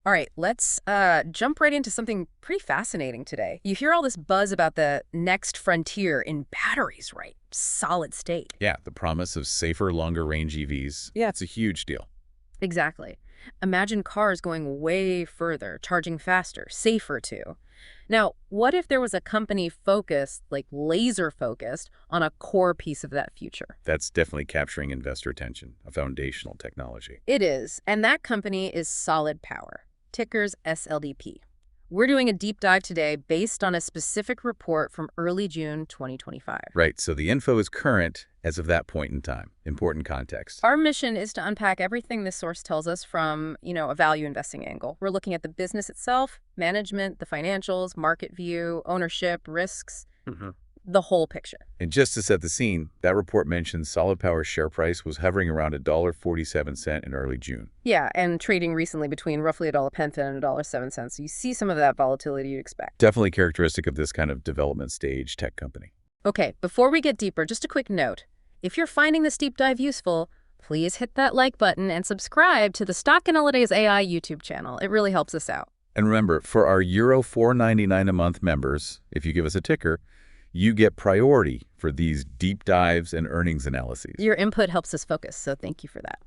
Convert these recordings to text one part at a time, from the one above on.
All right, let's jump right into something pretty fascinating today. You hear all this buzz about the next frontier in batteries, right? Solid state. Yeah, the promise of safer, longer-range EVs. Yeah, it's a huge deal. Exactly. Imagine cars going way further, charging faster, safer too. Now, what if there was a company focused, like laser focused, on a core piece of that future? That's definitely capturing investor attention, a foundational technology. It is, and that company is Solid Power, ticker's SLDP. We're doing a deep dive today based on a specific report from early June 2025. Right, so the info is current as of that point in time. Important context. Our mission is to unpack everything this source tells us from, a value investing angle. We're looking at the business itself, management, the financials, market view, ownership, risks, the whole picture. And just to set the scene, that report mentions Solid Power's share price was hovering around $1.47 in early June. Yeah, and trading recently between roughly $1.10 and $1.07. So you see some of that volatility you'd expect. Definitely characteristic of this kind of development stage tech company. Okay, before we get deeper, just a quick note. If you're finding this deep dive useful, please hit that like button and subscribe to the Stock and Holidays AI YouTube channel. It really helps us out. And remember, for our Euro $4.99 a month members, if you give us a ticker, you get priority for these deep dives and earnings analyses. Your input helps us focus, so thank you for that.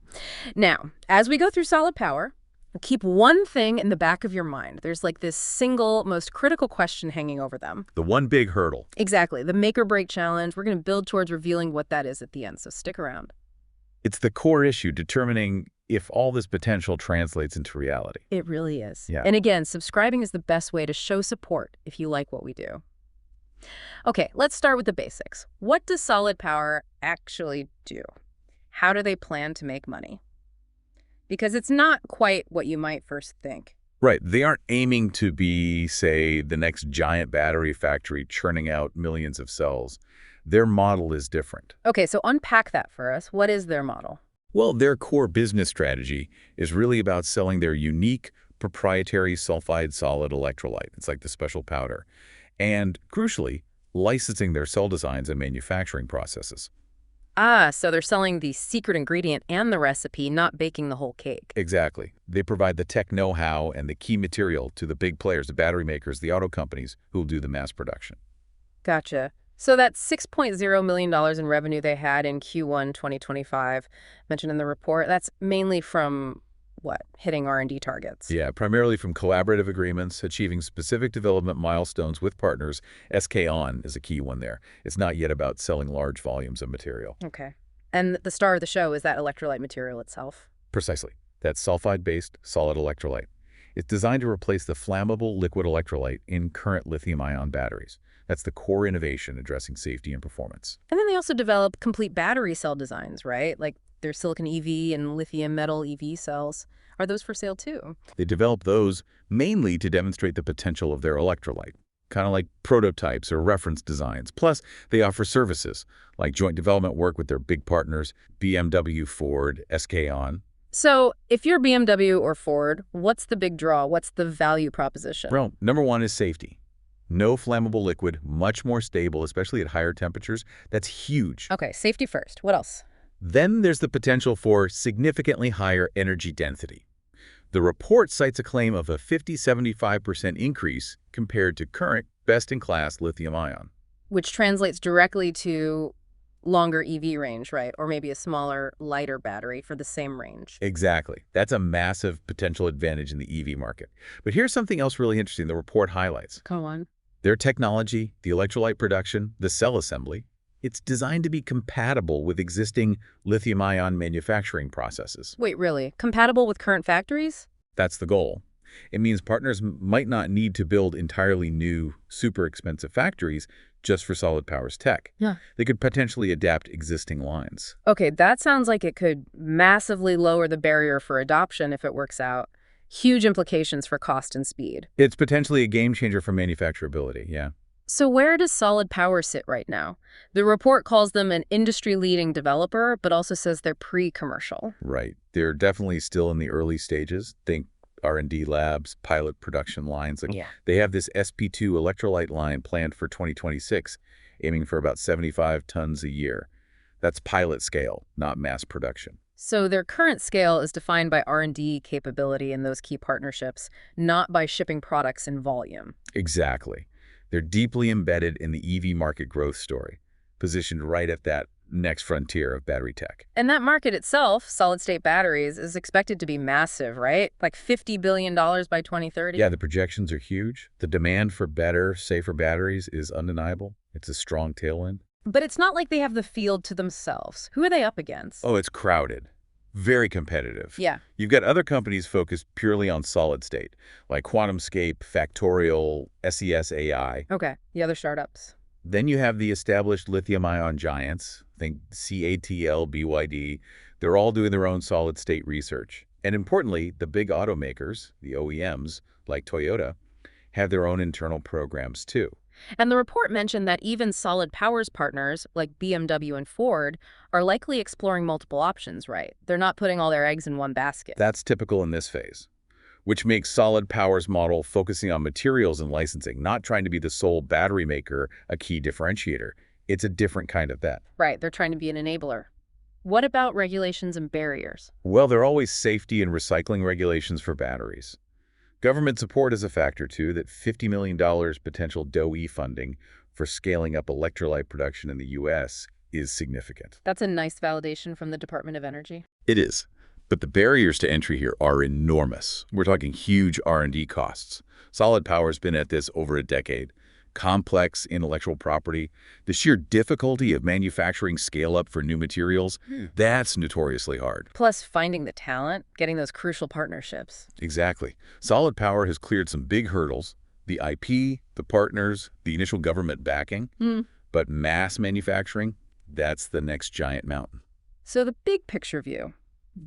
Now, as we go through Solid Power, keep one thing in the back of your mind. There's like this single, most critical question hanging over them. The one big hurdle. Exactly, the make or break challenge. We're going to build towards revealing what that is at the end, so stick around. It's the core issue, determining if all this potential translates into reality. It really is. Yeah. And again, subscribing is the best way to show support if you like what we do. Okay, let's start with the basics. What does Solid Power actually do? How do they plan to make money? Because it's not quite what you might first think. Right. They aren't aiming to be, say, the next giant battery factory churning out millions of cells. Their model is different. Okay, so unpack that for us. What is their model? Well, their core business strategy is really about selling their unique proprietary sulfide solid electrolyte. It's like the special powder. And, crucially, licensing their cell designs and manufacturing processes. Ah, so they're selling the secret ingredient and the recipe, not baking the whole cake. Exactly. They provide the tech know-how and the key material to the big players, the battery makers, the auto companies who will do the mass production. Gotcha. So that $6.0 million in revenue they had in Q1 2025, mentioned in the report, that's mainly from what? Hitting R&D targets. Yeah, primarily from collaborative agreements, achieving specific development milestones with partners. SK-On is a key one there. It's not yet about selling large volumes of material. Okay. And the star of the show is that electrolyte material itself. Precisely. That sulfide-based solid electrolyte. It's designed to replace the flammable liquid electrolyte in current lithium-ion batteries. That's the core innovation addressing safety and performance. And then they also develop complete battery cell designs, right? Like their silicon EV and lithium metal EV cells. Are those for sale too? They develop those mainly to demonstrate the potential of their electrolyte, kind of like prototypes or reference designs. Plus, they offer services like joint development work with their big partners, BMW, Ford, SK-On. So if you're BMW or Ford, what's the big draw? What's the value proposition? Well, number one is safety. No flammable liquid, much more stable, especially at higher temperatures. That's huge. Okay, safety first. What else? Then there's the potential for significantly higher energy density. The report cites a claim of a 50–75% increase compared to current best-in-class lithium-ion. Which translates directly to longer EV range, right? Or maybe a smaller, lighter battery for the same range. Exactly. That's a massive potential advantage in the EV market. But here's something else really interesting the report highlights. Go on. Their technology, the electrolyte production, the cell assembly, it's designed to be compatible with existing lithium-ion manufacturing processes. Wait, really? Compatible with current factories? That's the goal. It means partners might not need to build entirely new, super expensive factories just for Solid Power's tech. Yeah. They could potentially adapt existing lines. Okay, that sounds like it could massively lower the barrier for adoption if it works out. Huge implications for cost and speed. It's potentially a game changer for manufacturability, yeah. So where does Solid Power sit right now? The report calls them an industry-leading developer, but also says they're pre-commercial. Right. They're definitely still in the early stages. Think R&D labs, pilot production lines. Yeah. They have this SP2 electrolyte line planned for 2026, aiming for about 75 tons a year. That's pilot scale, not mass production. So their current scale is defined by R&D capability in those key partnerships, not by shipping products in volume. Exactly. They're deeply embedded in the EV market growth story, positioned right at that next frontier of battery tech. And that market itself, solid-state batteries, is expected to be massive, right? Like $50 billion by 2030? Yeah, the projections are huge. The demand for better, safer batteries is undeniable. It's a strong tailwind. But it's not like they have the field to themselves. Who are they up against? Oh, it's crowded. Very competitive. Yeah. You've got other companies focused purely on solid state, like QuantumScape, Factorial, SES AI. Okay, the other startups. Then you have the established lithium-ion giants, think CATL, BYD. They're all doing their own solid-state research. And importantly, the big automakers, the OEMs, like Toyota, have their own internal programs too. And the report mentioned that even Solid Power's partners, like BMW and Ford, are likely exploring multiple options, right? They're not putting all their eggs in one basket. That's typical in this phase, which makes Solid Power's model focusing on materials and licensing, not trying to be the sole battery maker, a key differentiator. It's a different kind of bet. Right, they're trying to be an enabler. What about regulations and barriers? Well, there are always safety and recycling regulations for batteries. Government support is a factor, too, that $50 million potential DOE funding for scaling up electrolyte production in the U.S. is significant. That's a nice validation from the Department of Energy. It is. But the barriers to entry here are enormous. We're talking huge R&D costs. Solid Power's been at this over a decade. Complex intellectual property, the sheer difficulty of manufacturing scale-up for new materials, that's notoriously hard. Plus, finding the talent, getting those crucial partnerships. Exactly. Solid Power has cleared some big hurdles, the IP, the partners, the initial government backing, but mass manufacturing, that's the next giant mountain. So the big picture view.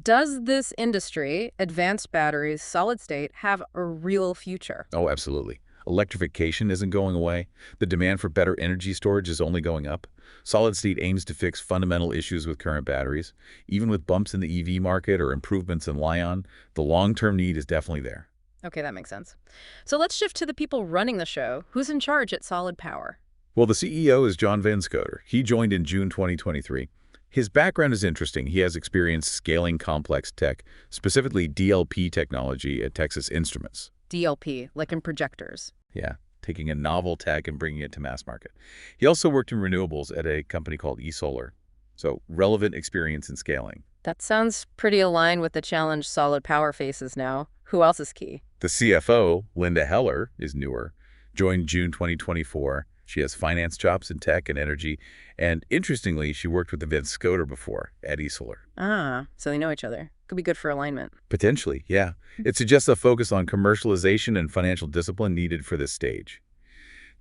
Does this industry, advanced batteries, solid state, have a real future? Oh, absolutely. Electrification isn't going away. The demand for better energy storage is only going up. Solid state aims to fix fundamental issues with current batteries. Even with bumps in the EV market or improvements in Li-ion, the long-term need is definitely there. Okay, that makes sense. So let's shift to the people running the show. Who's in charge at Solid Power? Well, the CEO is John Van Scoter. He joined in June 2023. His background is interesting. He has experience scaling complex tech, specifically DLP technology at Texas Instruments. DLP, like in projectors. Yeah, taking a novel tech and bringing it to mass market. He also worked in renewables at a company called eSolar, so relevant experience in scaling. That sounds pretty aligned with the challenge Solid Power faces now. Who else is key? The CFO, Linda Heller, is newer, joined June 2024. She has finance chops in tech and energy, and interestingly, she worked with the Van Scoter before at eSolar. Ah, so they know each other. Could be good for alignment. Potentially, yeah. It suggests a focus on commercialization and financial discipline needed for this stage.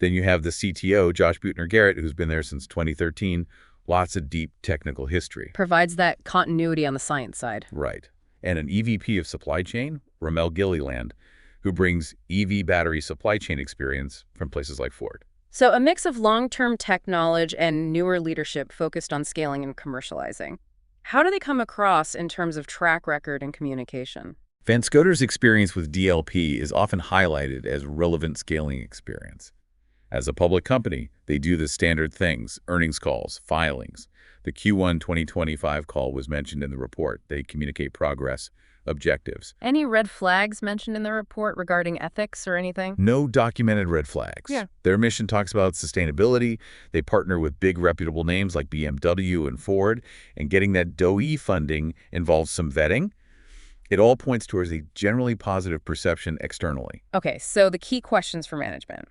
Then you have the CTO, Josh Buettner-Garrett, who's been there since 2013. Lots of deep technical history. Provides that continuity on the science side. Right. And an EVP of supply chain, Ramel Gilliland, who brings EV battery supply chain experience from places like Ford. So a mix of long-term tech knowledge and newer leadership focused on scaling and commercializing. How do they come across in terms of track record and communication? Van Scoter's experience with DLP is often highlighted as relevant scaling experience. As a public company, they do the standard things, earnings calls, filings. The Q1 2025 call was mentioned in the report. They communicate progress, objectives. Any red flags mentioned in the report regarding ethics or anything? No documented red flags. Yeah. Their mission talks about sustainability. They partner with big reputable names like BMW and Ford, and getting that DOE funding involves some vetting. It all points towards a generally positive perception externally. Okay, so the key questions for management.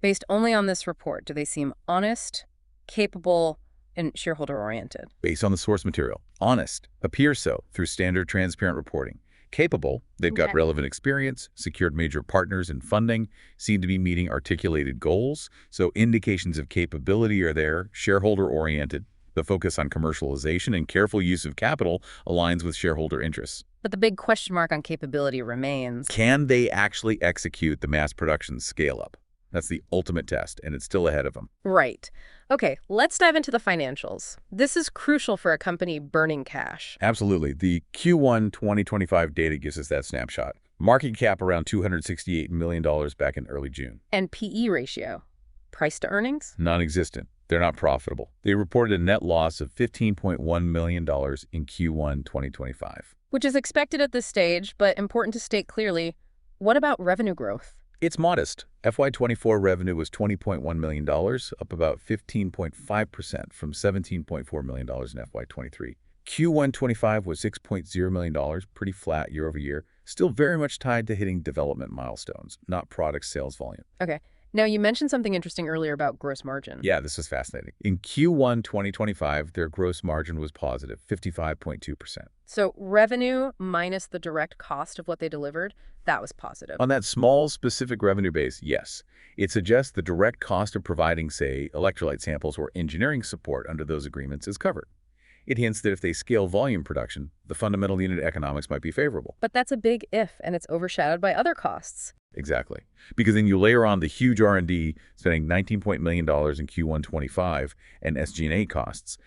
Based only on this report, do they seem honest, capable, and shareholder-oriented? Based on the source material. Honest. Appears so through standard transparent reporting. Capable. They've got relevant experience, secured major partners and funding, seem to be meeting articulated goals. So indications of capability are there, shareholder-oriented. The focus on commercialization and careful use of capital aligns with shareholder interests. But the big question mark on capability remains. Can they actually execute the mass production scale-up? That's the ultimate test, and it's still ahead of them. Right. Okay, let's dive into the financials. This is crucial for a company burning cash. Absolutely. The Q1 2025 data gives us that snapshot. Market cap around $268 million back in early June. And PE ratio, price to earnings? Non-existent. They're not profitable. They reported a net loss of $15.1 million in Q1 2025. Which is expected at this stage, but important to state clearly, what about revenue growth? It's modest. FY24 revenue was $20.1 million, up about 15.5% from $17.4 million in FY23. Q1 25 was $6.0 million, pretty flat year over year, still very much tied to hitting development milestones, not product sales volume. Okay. Now, you mentioned something interesting earlier about gross margin. Yeah, this is fascinating. In Q1 2025, their gross margin was positive, 55.2%. So revenue minus the direct cost of what they delivered, that was positive. On that small, specific revenue base, yes. It suggests the direct cost of providing, say, electrolyte samples or engineering support under those agreements is covered. It hints that if they scale volume production, the fundamental unit economics might be favorable. But that's a big if, and it's overshadowed by other costs. Exactly. Because then you layer on the huge R&D, spending $19 million in Q1 25 and SG&A costs.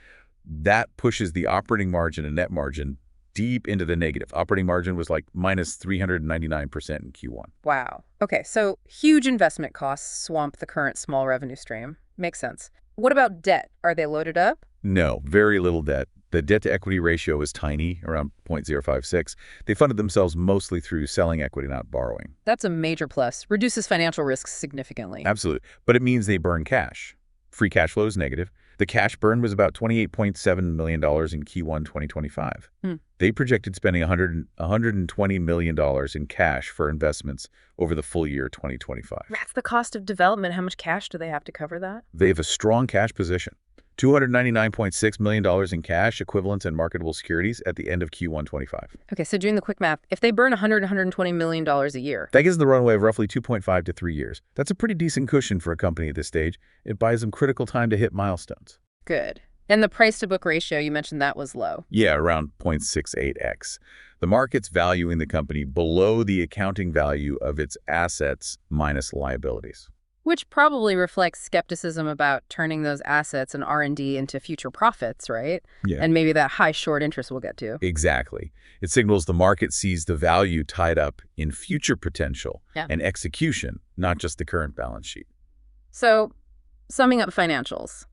That pushes the operating margin and net margin deep into the negative. Operating margin was like minus 399% in Q1. Wow. Okay, so huge investment costs swamp the current small revenue stream. Makes sense. What about debt? Are they loaded up? No, very little debt. The debt-to-equity ratio is tiny, around 0.056. They funded themselves mostly through selling equity, not borrowing. That's a major plus. Reduces financial risks significantly. Absolutely. But it means they burn cash. Free cash flow is negative. The cash burn was about $28.7 million in Q1 2025. They projected spending $120 million in cash for investments over the full year 2025. That's the cost of development. How much cash do they have to cover that? They have a strong cash position. $299.6 million in cash, equivalents, and marketable securities at the end of Q1 25. Okay, so doing the quick math, if they burn $120 million a year. That gives them the runway of roughly 2.5 to 3 years. That's a pretty decent cushion for a company at this stage. It buys them critical time to hit milestones. Good. And the price-to-book ratio, you mentioned that was low. Yeah, around 0.68x. The market's valuing the company below the accounting value of its assets minus liabilities. Which probably reflects skepticism about turning those assets and R&D into future profits, right? Yeah. And maybe that high short interest we'll get to. Exactly. It signals the market sees the value tied up in future potential and execution, not just the current balance sheet. So, summing up financials.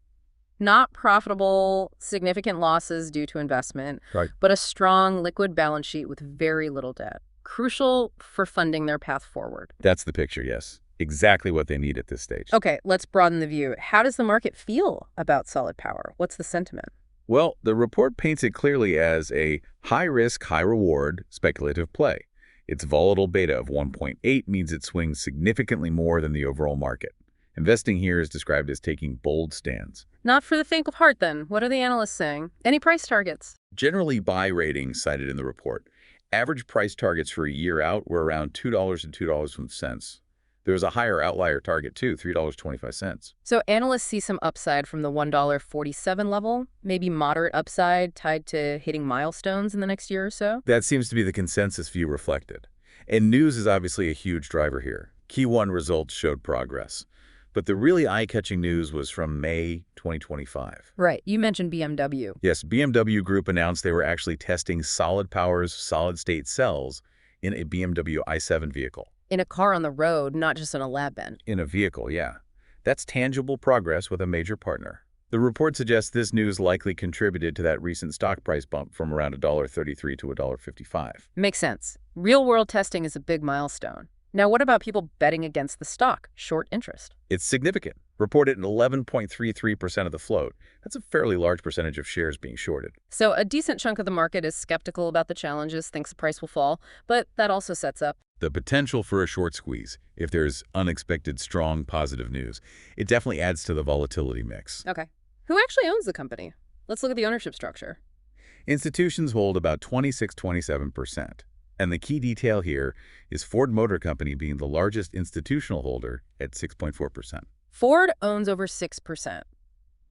Not profitable, significant losses due to investment, Right. but a strong liquid balance sheet with very little debt. Crucial for funding their path forward. That's the picture, yes. Exactly what they need at this stage. Okay, let's broaden the view. How does the market feel about Solid Power? What's the sentiment? Well, the report paints it clearly as a high-risk, high-reward speculative play. Its volatile beta of 1.8 means it swings significantly more than the overall market. Investing here is described as taking bold stands. Not for the faint of heart, then. What are the analysts saying? Any price targets? Generally, buy ratings cited in the report. Average price targets for a year out were around $2 and $2.01. There was a higher outlier target, too, $3.25. So analysts see some upside from the $1.47 level, maybe moderate upside tied to hitting milestones in the next year or so? That seems to be the consensus view reflected. And news is obviously a huge driver here. Q1 results showed progress. But the really eye-catching news was from May 2025. Right. You mentioned BMW. Yes, BMW Group announced they were actually testing Solid Power's solid-state cells in a BMW i7 vehicle. In a car on the road, not just in a lab bench. In a vehicle, yeah. That's tangible progress with a major partner. The report suggests this news likely contributed to that recent stock price bump from around $1.33 to $1.55. Makes sense. Real-world testing is a big milestone. Now, what about people betting against the stock, short interest? It's significant. Reported at 11.33% of the float. That's a fairly large percentage of shares being shorted. So a decent chunk of the market is skeptical about the challenges, thinks the price will fall, but that also sets up the potential for a short squeeze if there's unexpected, strong, positive news. It definitely adds to the volatility mix. Okay. Who actually owns the company? Let's look at the ownership structure. Institutions hold about 26–27%. And the key detail here is Ford Motor Company being the largest institutional holder at 6.4%. Ford owns over 6%.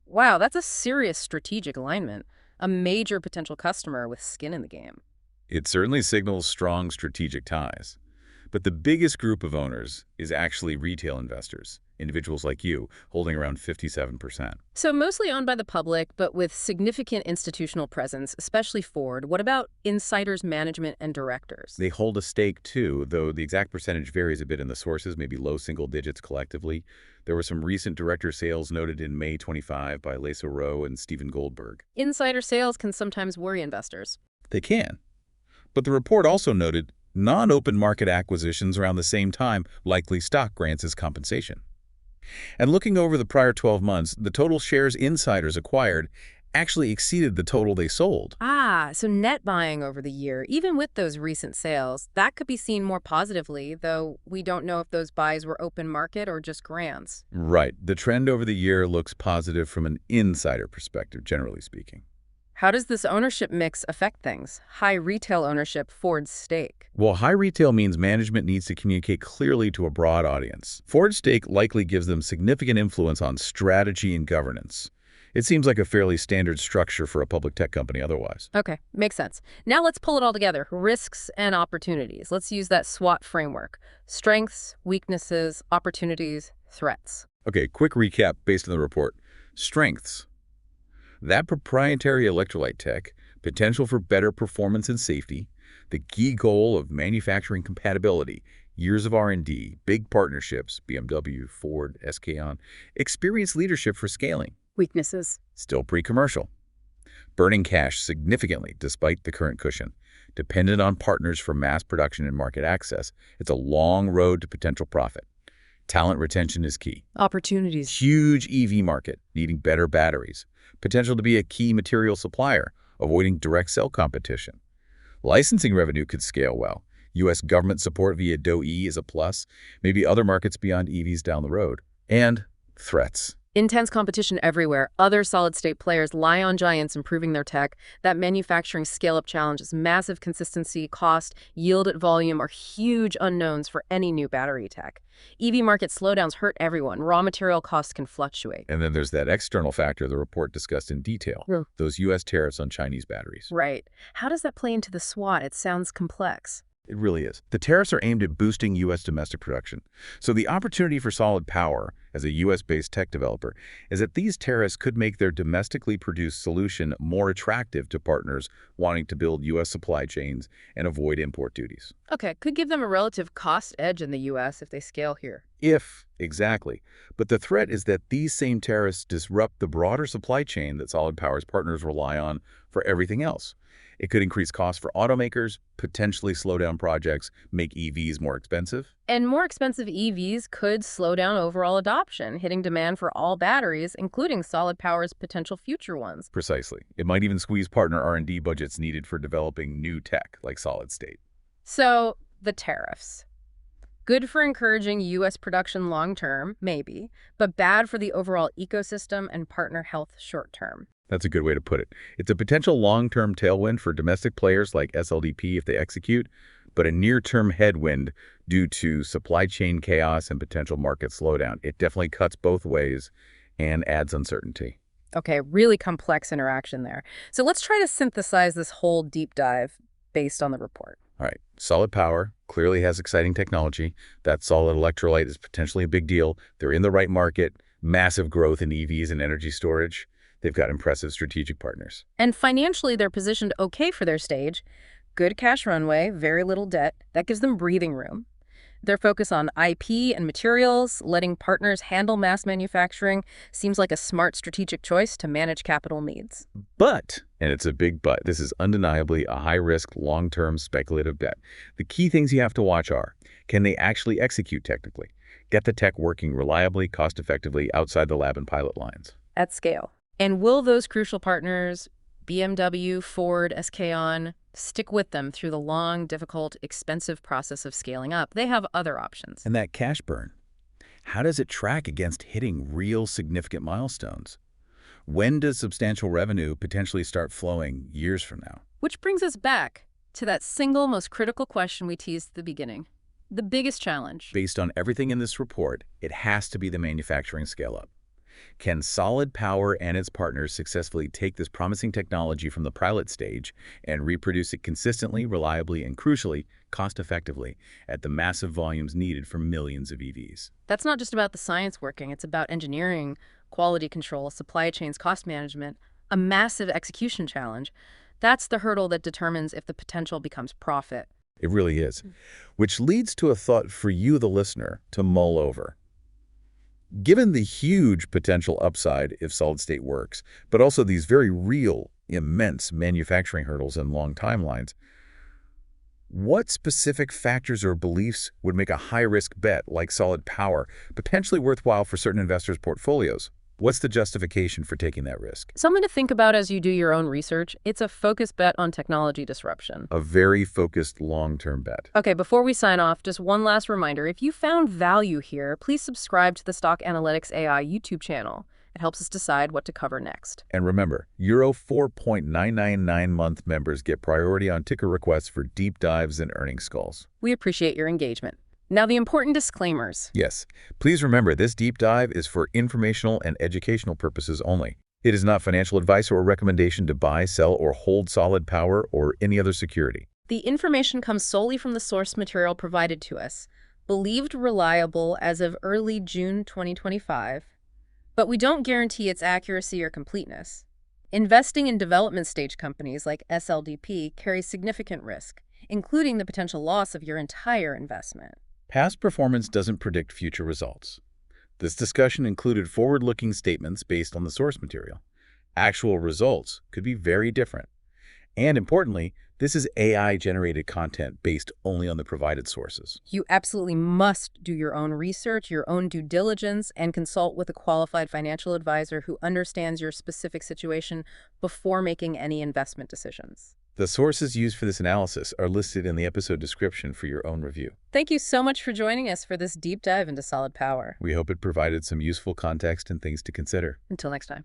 Wow, that's a serious strategic alignment. A major potential customer with skin in the game. It certainly signals strong strategic ties. But the biggest group of owners is actually retail investors individuals like you, holding around 57%. So mostly owned by the public, but with significant institutional presence, especially Ford. What about insiders, management, and directors? They hold a stake too, though the exact percentage varies a bit in the sources, maybe low single digits collectively. There were some recent director sales noted in May 25 by Lisa Rowe and Stephen Goldberg. Insider sales can sometimes worry investors. They can. But the report also noted non-open market acquisitions around the same time, likely stock grants as compensation. And looking over the prior 12 months, the total shares insiders acquired actually exceeded the total they sold. Ah, so net buying over the year, even with those recent sales, that could be seen more positively, though we don't know if those buys were open market or just grants. Right. The trend over the year looks positive from an insider perspective, generally speaking. How does this ownership mix affect things? High retail ownership, Ford's stake. Well, high retail means management needs to communicate clearly to a broad audience. Ford's stake likely gives them significant influence on strategy and governance. It seems like a fairly standard structure for a public tech company otherwise. Okay, makes sense. Now let's pull it all together. Risks and opportunities. Let's use that SWOT framework. Strengths, weaknesses, opportunities, threats. Okay, quick recap based on the report. Strengths. That proprietary electrolyte tech, potential for better performance and safety, the key goal of manufacturing compatibility, years of R&D, big partnerships, BMW, Ford, SK On, experienced leadership for scaling. Weaknesses. Still pre-commercial. Burning cash significantly despite the current cushion. Dependent on partners for mass production and market access. It's a long road to potential profit. Talent retention is key. Opportunities. Huge EV market, needing better batteries. Potential to be a key material supplier, avoiding direct cell competition. Licensing revenue could scale well. U.S. government support via DOE is a plus. Maybe other markets beyond EVs down the road. And threats. Intense competition everywhere. Other solid-state players lie on giants improving their tech. That manufacturing scale-up challenge is massive consistency, cost, yield at volume are huge unknowns for any new battery tech. EV market slowdowns hurt everyone. Raw material costs can fluctuate. And then there's that external factor the report discussed in detail, those U.S. tariffs on Chinese batteries. Right. How does that play into the SWOT? It sounds complex. It really is. The tariffs are aimed at boosting U.S. domestic production. So the opportunity for Solid Power, as a U.S.-based tech developer, is that these tariffs could make their domestically produced solution more attractive to partners wanting to build U.S. supply chains and avoid import duties. Okay, could give them a relative cost edge in the U.S. if they scale here. Exactly. But the threat is that these same tariffs disrupt the broader supply chain that Solid Power's partners rely on for everything else. It could increase costs for automakers, potentially slow down projects, make EVs more expensive. And more expensive EVs could slow down overall adoption, hitting demand for all batteries, including Solid Power's potential future ones. Precisely. It might even squeeze partner R&D budgets needed for developing new tech, like solid state. So, the tariffs. Good for encouraging U.S. production long-term, maybe, but bad for the overall ecosystem and partner health short-term. That's a good way to put it. It's a potential long-term tailwind for domestic players like SLDP if they execute, but a near-term headwind due to supply chain chaos and potential market slowdown. It definitely cuts both ways and adds uncertainty. Okay, really complex interaction there. So let's try to synthesize this whole deep dive based on the report. All right, Solid Power clearly has exciting technology. That solid electrolyte is potentially a big deal. They're in the right market, massive growth in EVs and energy storage. They've got impressive strategic partners. And financially, they're positioned okay for their stage. Good cash runway, very little debt. That gives them breathing room. Their focus on IP and materials, letting partners handle mass manufacturing, seems like a smart strategic choice to manage capital needs. But, and it's a big but, this is undeniably a high-risk, long-term speculative bet. The key things you have to watch are, can they actually execute technically? Get the tech working reliably, cost-effectively, outside the lab and pilot lines? At scale. And will those crucial partners, BMW, Ford, SK On, stick with them through the long, difficult, expensive process of scaling up? They have other options. And that cash burn, how does it track against hitting real significant milestones? When does substantial revenue potentially start flowing years from now? Which brings us back to that single most critical question we teased at the beginning. The biggest challenge. Based on everything in this report, it has to be the manufacturing scale-up. Can Solid Power and its partners successfully take this promising technology from the pilot stage and reproduce it consistently, reliably, and crucially, cost-effectively at the massive volumes needed for millions of EVs? That's not just about the science working. It's about engineering, quality control, supply chains, cost management, a massive execution challenge. That's the hurdle that determines if the potential becomes profit. It really is. Which leads to a thought for you, the listener, to mull over. Given the huge potential upside if solid-state works, but also these very real, immense manufacturing hurdles and long timelines, what specific factors or beliefs would make a high-risk bet like Solid Power potentially worthwhile for certain investors' portfolios? What's the justification for taking that risk? Something to think about as you do your own research. It's a focused bet on technology disruption. A very focused long-term bet. Okay, before we sign off, just one last reminder. If you found value here, please subscribe to the Stock Analytics AI YouTube channel. It helps us decide what to cover next. And remember, Euro 4.999-month members get priority on ticker requests for deep dives and earnings calls. We appreciate your engagement. Now, the important disclaimers. Yes, please remember this deep dive is for informational and educational purposes only. It is not financial advice or a recommendation to buy, sell, or hold Solid Power or any other security. The information comes solely from the source material provided to us, believed reliable as of early June 2025, but we don't guarantee its accuracy or completeness. Investing in development stage companies like SLDP carries significant risk, including the potential loss of your entire investment. Past performance doesn't predict future results. This discussion included forward-looking statements based on the source material. Actual results could be very different. And importantly, this is AI-generated content based only on the provided sources. You absolutely must do your own research, your own due diligence, and consult with a qualified financial advisor who understands your specific situation before making any investment decisions. The sources used for this analysis are listed in the episode description for your own review. Thank you so much for joining us for this deep dive into Solid Power. We hope it provided some useful context and things to consider. Until next time.